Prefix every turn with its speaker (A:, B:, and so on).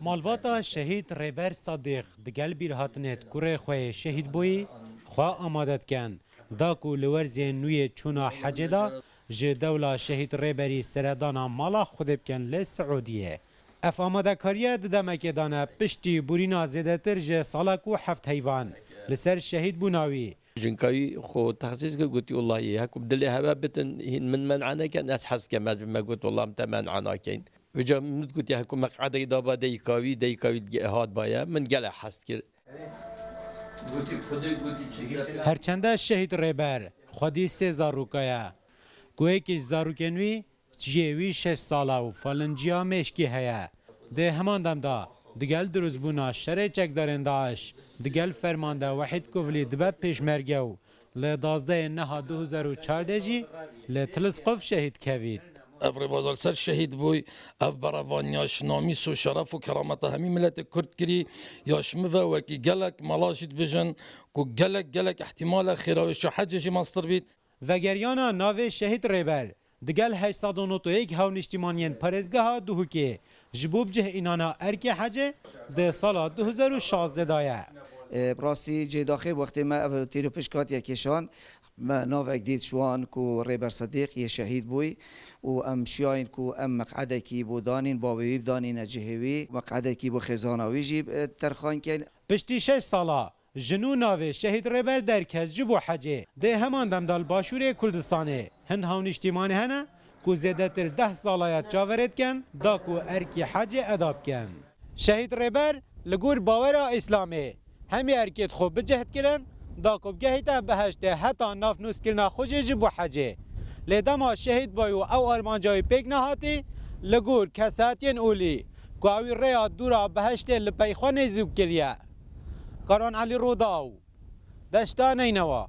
A: مالباتا شهید ریبر صادق دگل بیر هاتنت کوره خواه شهید بوی خواه آمادت کن داکو لورزی نوی چونا حجدا جه دولا شهید ریبری سردانا مالا خود بکن لسعودیه اف آماده کاریه ددمک دانه پشتی بورینا زیده تر جه سالکو هفت حیوان لسر شهید بوناوی
B: جنكاوي خو تخصيص قلت والله هاكو بدل هبا بتن من منعنا كان اسحس كما بما قلت والله متى منعنا كاين وجا من قلت هاكو مقعد دابا ديكاوي هاد بايا من قال حست كده
A: هرچنده شهید ریبر خودی سه زاروکایا گوه که زاروکنوی جیوی 6 ساله و فالنجیا مشکی هیا ده همان دم دا دگل دروز بونا شره چک دارن داش دگل فرمانده وحید کوفلی دبه پیشمرگو لدازده نها 2014 جی لتلسقف شهید کوید
C: افري بازار سر شهيد بوي اف برافانياش ناميس وشرف وكرامته همي ملت كرد كري ياش مفا وكي قلق ملاشد بجن كو قلق احتمال خيراوي شو حجشي مصدر بيت
A: وگریانا ناو شهید ریبر دگل 891 هاونشتیمانین پرزگاه دوهوکی جبوب جه اینانا ارک حجه ده سال 2016 دایه
D: براستی جداخل وقتی ما تیرو پشکات یکیشان ما ناوک دید شوان کو ریبر صدیق یه شهید بوی و ام شیاین کو ام مقعده کی بو دانین بابوی دانین جهوی مقعده کی بو خزانوی جیب ترخان کن
A: پشتی 6 سالا جنو ناو شهید ریبر درکز جبو حجه ده همان دمدال باشور کردستانه هند هاونشتیمانه هنه کو زیده تر 10 سالایت جاورد کن دا کو ارکی حجه اداب کن شهید ریبر لگور باورا اسلامی همی ارکیت خوب بجهد کرن دا کو بگهیتا بهشته حتا ناف نوس کرنا خوشه جبو حجه لیدما شهید بایو او ارمانجای پیک نهاتی لگور کساتین اولی کو اوی ریا دورا بهشته لپیخوان زوب کریه کاران علی روداو دشتا نینوا